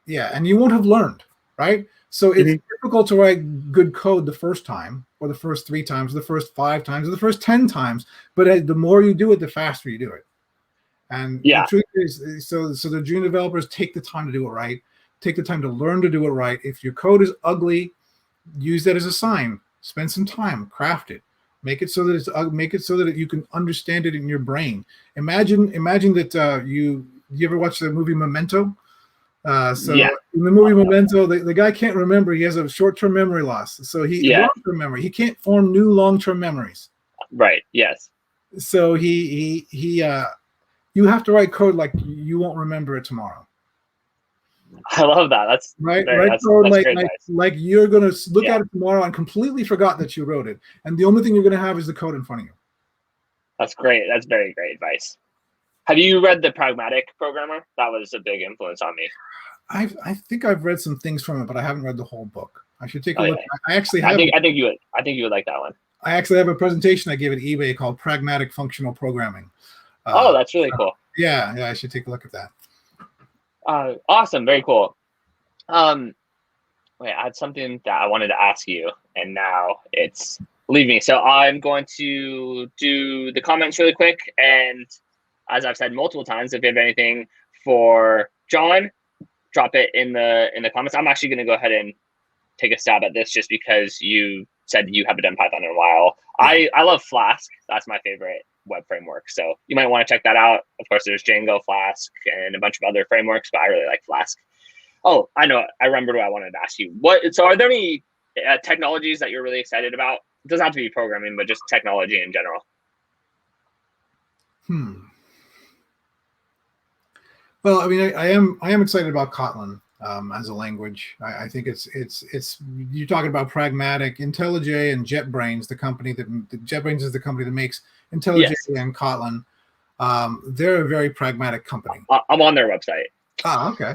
you won't have learned, right? So it's difficult to write good code the first time, or the first 3 times, or the first 5 times, or the first 10 times. But the more you do it, the faster you do it. And the truth is, so the junior developers take the time to do it right. Take the time to learn to do it right. If your code is ugly, use that as a sign. Spend some time, craft it. Make it so that you can understand it in your brain. Imagine that you ever watch the movie Memento? In the movie Memento, the guy can't remember. He has a short-term memory loss. So long-term memory. He can't form new long-term memories. Right. Yes. So you have to write code like you won't remember it tomorrow. I love that. That's right. That's like you're going to look at it tomorrow and completely forgot that you wrote it. And the only thing you're going to have is the code in front of you. That's great. That's very great advice. Have you read The Pragmatic Programmer? That was a big influence on me. I think I've read some things from it, but I haven't read the whole book. I should take a look. I think you would like that one. I actually have a presentation I gave at eBay called Pragmatic Functional Programming. That's really cool. Yeah, I should take a look at that. Awesome. Very cool. I had something that I wanted to ask you, and now it's leaving me. So I'm going to do the comments really quick. And as I've said multiple times, if you have anything for John, drop it in the comments. I'm actually going to go ahead and take a stab at this just because you said you haven't done Python in a while. I love Flask. That's my favorite web framework. So you might want to check that out. Of course, there's Django, Flask, and a bunch of other frameworks, but I really like Flask. Oh, I know. I remembered what I wanted to ask you. So are there any technologies that you're really excited about? It doesn't have to be programming, but just technology in general. Well, I mean, I am excited about Kotlin as a language. I think it's you're talking about Pragmatic, IntelliJ, and JetBrains. JetBrains is the company that makes IntelliJ and Kotlin. They're a very pragmatic company. I'm on their website. Oh, okay.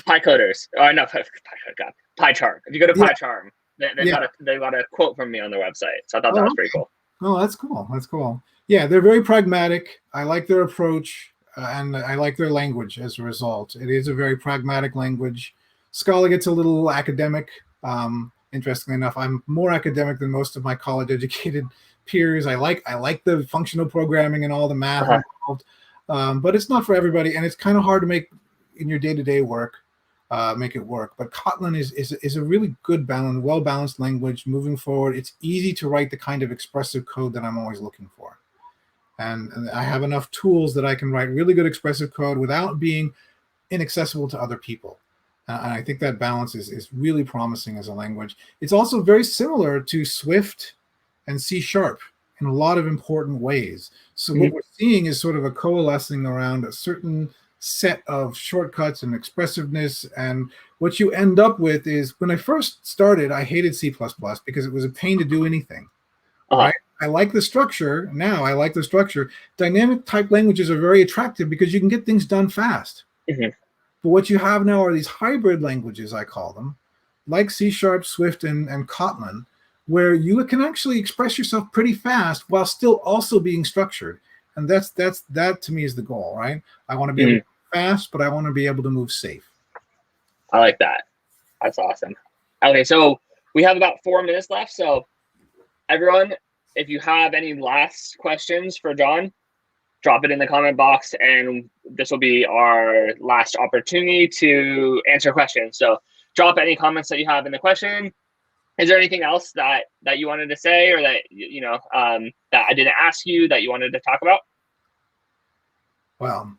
PyCoders. Oh, no, PyCharm. If you go to PyCharm, they got a quote from me on their website. So I thought that was pretty cool. Oh, that's cool. That's cool. Yeah, they're very pragmatic. I like their approach, and I like their language as a result. It is a very pragmatic language. Scala gets a little academic. Interestingly enough, I'm more academic than most of my college-educated peers. I like the functional programming and all the math involved, but it's not for everybody, and it's kind of hard to make in your day-to-day work. Make it work. But Kotlin is a really good balance, well-balanced language moving forward. It's easy to write the kind of expressive code that I'm always looking for. And I have enough tools that I can write really good expressive code without being inaccessible to other people. And I think that balance is really promising as a language. It's also very similar to Swift and C# in a lot of important ways. So what we're seeing is sort of a coalescing around a certain set of shortcuts and expressiveness, and what you end up with is, when I first started, I hated C++ because it was a pain to do anything. Right? I like the structure now. I like the structure. Dynamic type languages are very attractive because you can get things done fast. But what you have now are these hybrid languages, I call them, like C#, Swift, and Kotlin, where you can actually express yourself pretty fast while still also being structured. And that to me is the goal, right? I want to be able to move fast, but I want to be able to move safe. I like that. That's awesome. Okay, so we have about 4 minutes left. So everyone, if you have any last questions for John, drop it in the comment box, and this will be our last opportunity to answer questions. So drop any comments that you have in the question. Is there anything else that you wanted to say, or that that I didn't ask you that you wanted to talk about? Well,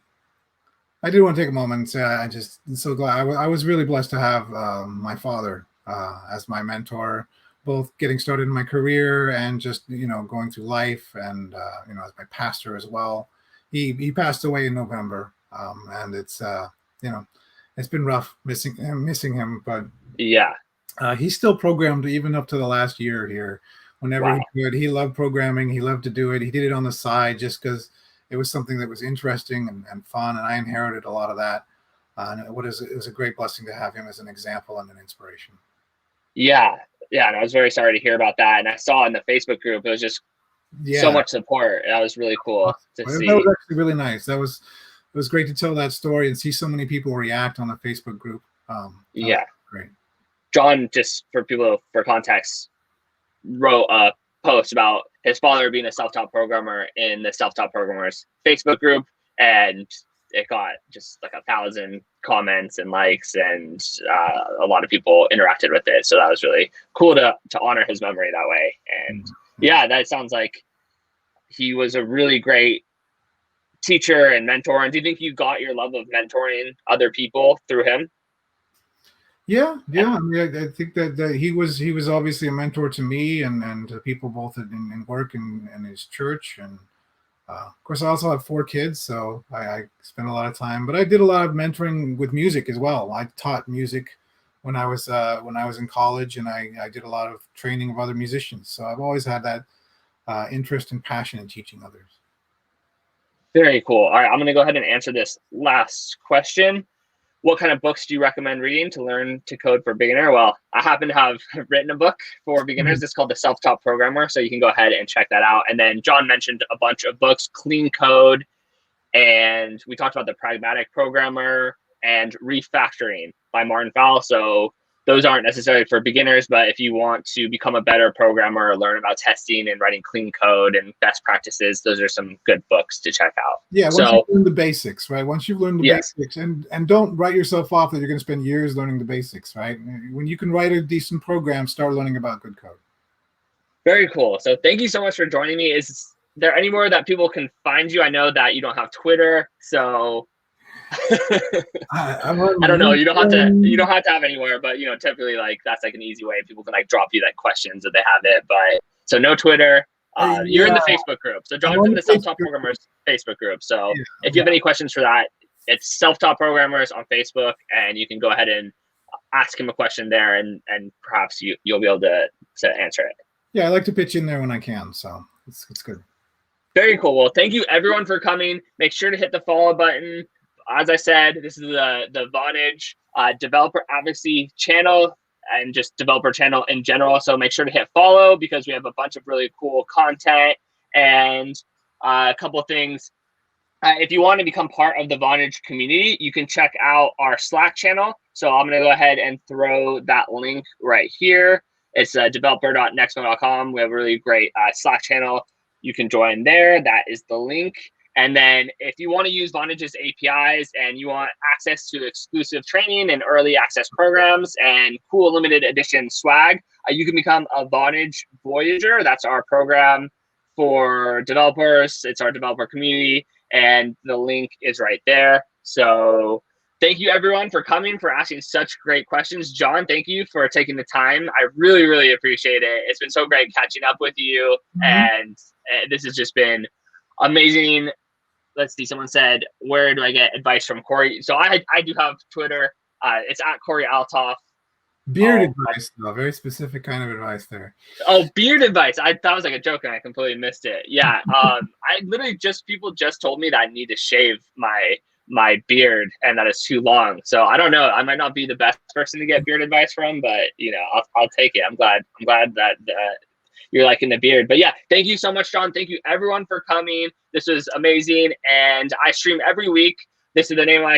I did want to take a moment and say I'm so glad. I was really blessed to have my father as my mentor, both getting started in my career and just going through life, and as my pastor as well. He passed away in November, and it's it's been rough missing him, but yeah. He still programmed even up to the last year here. Whenever he could, he loved programming. He loved to do it. He did it on the side just because it was something that was interesting and fun, and I inherited a lot of that. And it was a great blessing to have him as an example and an inspiration. Yeah, and I was very sorry to hear about that. And I saw in the Facebook group, it was just so much support. That was really cool to see. That was actually really nice. It was great to tell that story and see so many people react on the Facebook group. Great. John, just for people for context, wrote a post about his father being a self-taught programmer in the self-taught programmers Facebook group, and it got just like 1,000 comments and likes, and a lot of people interacted with it. So that was really cool to honor his memory that way. And yeah, that sounds like he was a really great teacher and mentor. And do you think you got your love of mentoring other people through him? Yeah. I mean, I think that he was obviously a mentor to me and to people both in work and his church. And of course, I also have 4 kids, so I spent a lot of time. But I did a lot of mentoring with music as well. I taught music when I was in college, and I did a lot of training of other musicians. So I've always had that interest and passion in teaching others. Very cool. All right, I'm going to go ahead and answer this last question. What kind of books do you recommend reading to learn to code for beginner? Well, I happen to have written a book for beginners. It's called The Self-Taught Programmer, so you can go ahead and check that out. And then John mentioned a bunch of books, Clean Code, and we talked about The Pragmatic Programmer and Refactoring by Martin Fowle. So those aren't necessarily for beginners, but if you want to become a better programmer or learn about testing and writing clean code and best practices, those are some good books to check out. Yeah, once you've learned the basics, right? Once you've learned the basics, and don't write yourself off that you're going to spend years learning the basics, right? When you can write a decent program, start learning about good code. Very cool. So thank you so much for joining me. Is there anywhere that people can find you? I know that you don't have Twitter, so I don't know. You don't have to have anywhere, but typically that's like an easy way people can drop you questions if they have it. But so no Twitter. You're in the Facebook group. So John's in the Self-Taught Programmers Facebook group. So if you have any questions for that, it's Self-Taught Programmers on Facebook, and you can go ahead and ask him a question there, and perhaps you'll be able to answer it. Yeah, I like to pitch in there when I can, so it's good. Very cool. Well, thank you everyone for coming. Make sure to hit the follow button. As I said, this is the Vonage developer advocacy channel, and just developer channel in general. So make sure to hit follow because we have a bunch of really cool content and a couple of things. If you want to become part of the Vonage community, you can check out our Slack channel. So I'm going to go ahead and throw that link right here. It's developer.nextmo.com. We have a really great Slack channel. You can join there. That is the link. And then if you want to use Vonage's APIs and you want access to exclusive training and early access programs and cool limited edition swag, you can become a Vonage Voyager. That's our program for developers. It's our developer community, and the link is right there. So thank you everyone for coming, for asking such great questions. John, thank you for taking the time. I really, really appreciate it. It's been so great catching up with you. And this has just been amazing. Let's see, someone said, where do I get advice from Cory? So I do have Twitter. It's at Cory Althoff. Beard advice, though. Very specific kind of advice there. Oh, beard advice. I thought it was like a joke and I completely missed it. Yeah. I literally people just told me that I need to shave my beard and that it's too long. So I don't know. I might not be the best person to get beard advice from, but you know, I'll take it. I'm glad that you're liking the beard. But yeah, thank you so much, John. Thank you everyone for coming. This was amazing. And I stream every week. This is the name of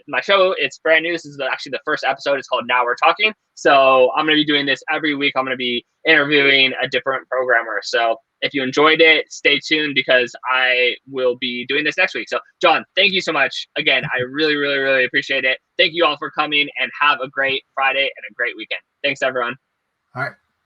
my show. It's brand new. This is actually the first episode. It's called Now We're Talking. So I'm going to be doing this every week. I'm going to be interviewing a different programmer. So if you enjoyed it, stay tuned because I will be doing this next week. So John, thank you so much. Again, I really, really, really appreciate it. Thank you all for coming and have a great Friday and a great weekend. Thanks, everyone. All right.